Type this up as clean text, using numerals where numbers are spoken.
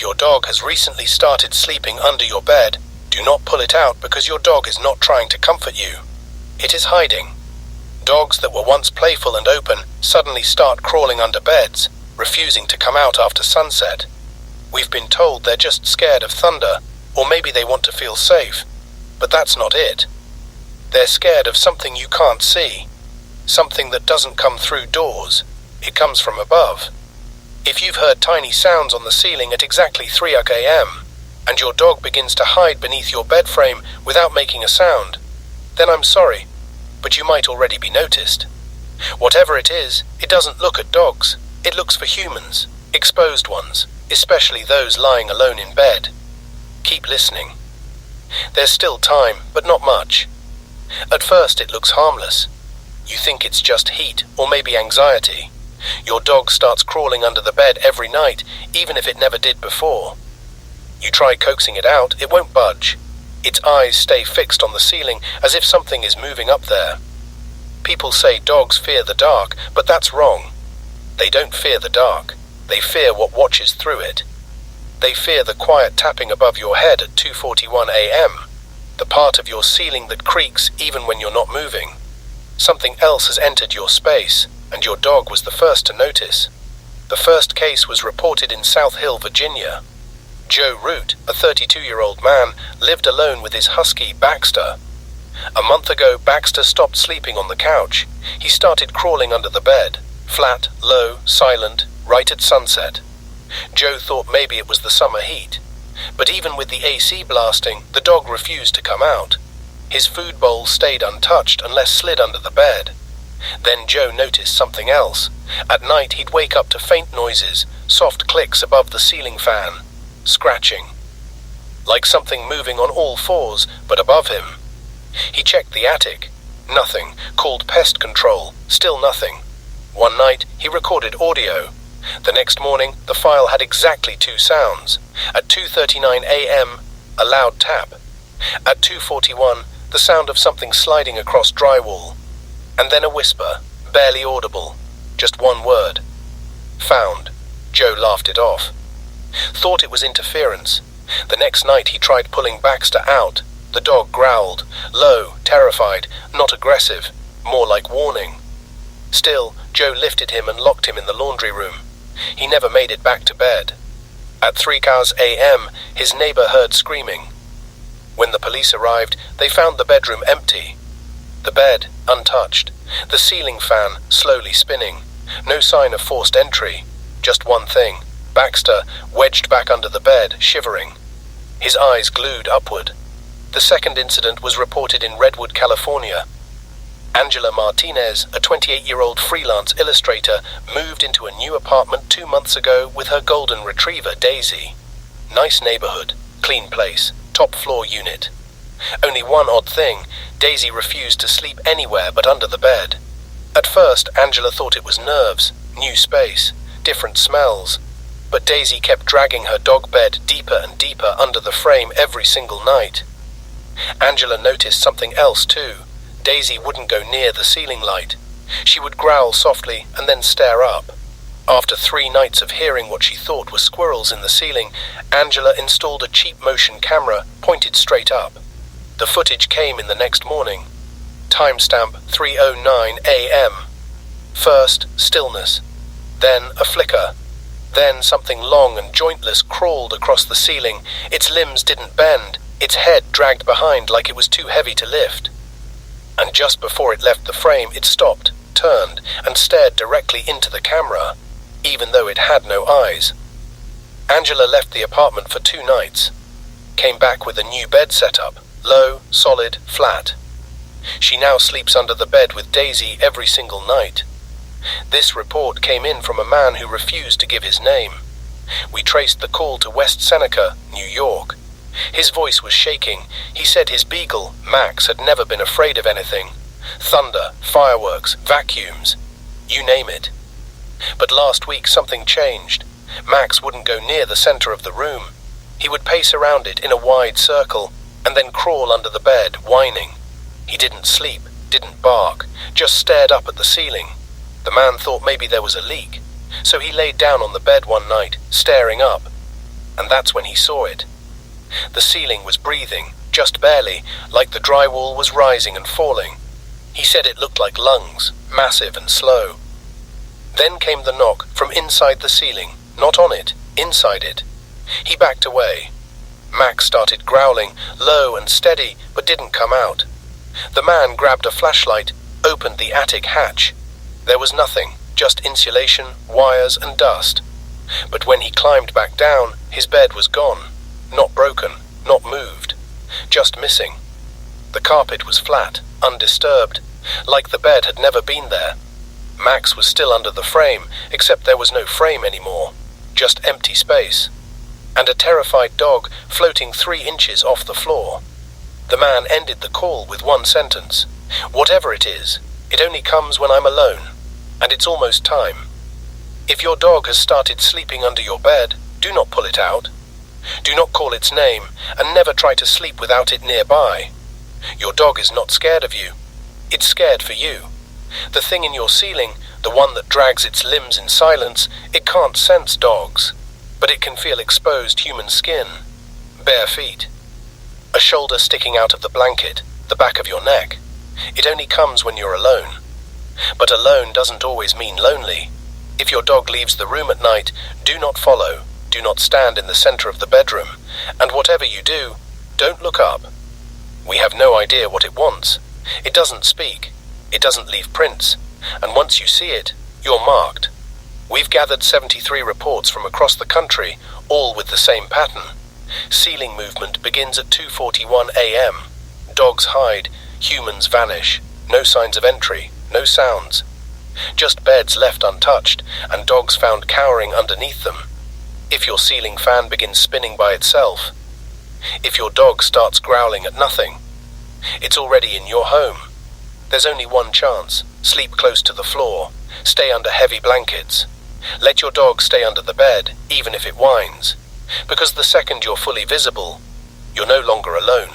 your dog has recently started sleeping under your bed, do not pull it out because your dog is not trying to comfort you. It is hiding. Dogs that were once playful and open suddenly start crawling under beds, refusing to come out after sunset. We've been told they're just scared of thunder, or maybe they want to feel safe, but that's not it. They're scared of something you can't see, something that doesn't come through doors, it comes from above. If you've heard tiny sounds on the ceiling at exactly 3 a.m., and your dog begins to hide beneath your bed frame without making a sound, then I'm sorry, but you might already be noticed. Whatever it is, it doesn't look at dogs, it looks for humans, exposed ones, especially those lying alone in bed. Keep listening. There's still time, but not much. At first it looks harmless. You think it's just heat or maybe anxiety. Your dog starts crawling under the bed every night, even if it never did before. You try coaxing it out, it won't budge. Its eyes stay fixed on the ceiling as if something is moving up there. People say dogs fear the dark, but that's wrong. They don't fear the dark. They fear what watches through it. They fear the quiet tapping above your head at 2:41 a.m., the part of your ceiling that creaks even when you're not moving. Something else has entered your space, and your dog was the first to notice. The first case was reported in South Hill, Virginia. Joe Root, a 32-year-old man, lived alone with his husky, Baxter. A month ago, Baxter stopped sleeping on the couch. He started crawling under the bed, flat, low, silent, right at sunset. Joe thought maybe it was the summer heat. But even with the AC blasting, the dog refused to come out. His food bowl stayed untouched unless slid under the bed. Then Joe noticed something else. At night he'd wake up to faint noises, soft clicks above the ceiling fan, scratching. Like something moving on all fours, but above him. He checked the attic. Nothing. Called pest control. Still nothing. One night he recorded audio. The next morning the file had exactly 2 sounds. At 2:39 a.m., a loud tap. At 2:41, the sound of something sliding across drywall. And then a whisper, barely audible, just one word. Found. Joe laughed it off. Thought it was interference. The next night he tried pulling Baxter out. The dog growled, low, terrified, not aggressive, more like warning. Still, Joe lifted him and locked him in the laundry room. He never made it back to bed. At 3 a.m., his neighbor heard screaming. When the police arrived, they found the bedroom empty. The bed, untouched. The ceiling fan, slowly spinning. No sign of forced entry. Just one thing. Baxter, wedged back under the bed, shivering. His eyes glued upward. The second incident was reported in Redwood, California. Angela Martinez, a 28-year-old freelance illustrator, moved into a new apartment 2 months ago with her golden retriever, Daisy. Nice neighborhood, clean place, top floor unit. Only one odd thing, Daisy refused to sleep anywhere but under the bed. At first, Angela thought it was nerves, new space, different smells. But Daisy kept dragging her dog bed deeper and deeper under the frame every single night. Angela noticed something else too. Daisy wouldn't go near the ceiling light. She would growl softly and then stare up. After 3 nights of hearing what she thought were squirrels in the ceiling, Angela installed a cheap motion camera pointed straight up. The footage came in the next morning. Timestamp 3:09 a.m. First, stillness. Then a flicker. Then something long and jointless crawled across the ceiling. Its limbs didn't bend. Its head dragged behind like it was too heavy to lift. And just before it left the frame, it stopped, turned, and stared directly into the camera, even though it had no eyes. Angela left the apartment for 2 nights. Came back with a new bed setup, low, solid, flat. She now sleeps under the bed with Daisy every single night. This report came in from a man who refused to give his name. We traced the call to West Seneca, New York. His voice was shaking. He said his beagle, Max, had never been afraid of anything. Thunder, fireworks, vacuums, you name it. But last week something changed. Max wouldn't go near the center of the room. He would pace around it in a wide circle, and then crawl under the bed, whining. He didn't sleep, didn't bark, just stared up at the ceiling. The man thought maybe there was a leak, so he laid down on the bed one night, staring up. and that's when he saw it. The ceiling was breathing, just barely, like the drywall was rising and falling. He said it looked like lungs, massive and slow. Then came the knock from inside the ceiling, not on it, inside it. He backed away. Max started growling, low and steady, but didn't come out. The man grabbed a flashlight, opened the attic hatch. There was nothing, just insulation, wires and dust. But when he climbed back down, his bed was gone. Not broken, not moved, just missing. The carpet was flat, undisturbed, like the bed had never been there. Max was still under the frame, except there was no frame anymore, just empty space. And a terrified dog floating 3 inches off the floor. The man ended the call with one sentence. "Whatever it is, it only comes when I'm alone, and it's almost time. If your dog has started sleeping under your bed, do not pull it out. Do not call its name, and never try to sleep without it nearby. Your dog is not scared of you. It's scared for you. The thing in your ceiling, the one that drags its limbs in silence, it can't sense dogs, but it can feel exposed human skin, bare feet, a shoulder sticking out of the blanket, the back of your neck. It only comes when you're alone. But alone doesn't always mean lonely. If your dog leaves the room at night, do not follow, do not stand in the center of the bedroom, and whatever you do, don't look up. We have no idea what it wants. It doesn't speak. It doesn't leave prints, and once you see it, you're marked. We've gathered 73 reports from across the country, all with the same pattern. Ceiling movement begins at 2:41 a.m. Dogs hide, humans vanish, no signs of entry, no sounds. Just beds left untouched, and dogs found cowering underneath them. If your ceiling fan begins spinning by itself, if your dog starts growling at nothing, it's already in your home. There's only one chance. Sleep close to the floor. Stay under heavy blankets. Let your dog stay under the bed, even if it whines. Because the second you're fully visible, you're no longer alone.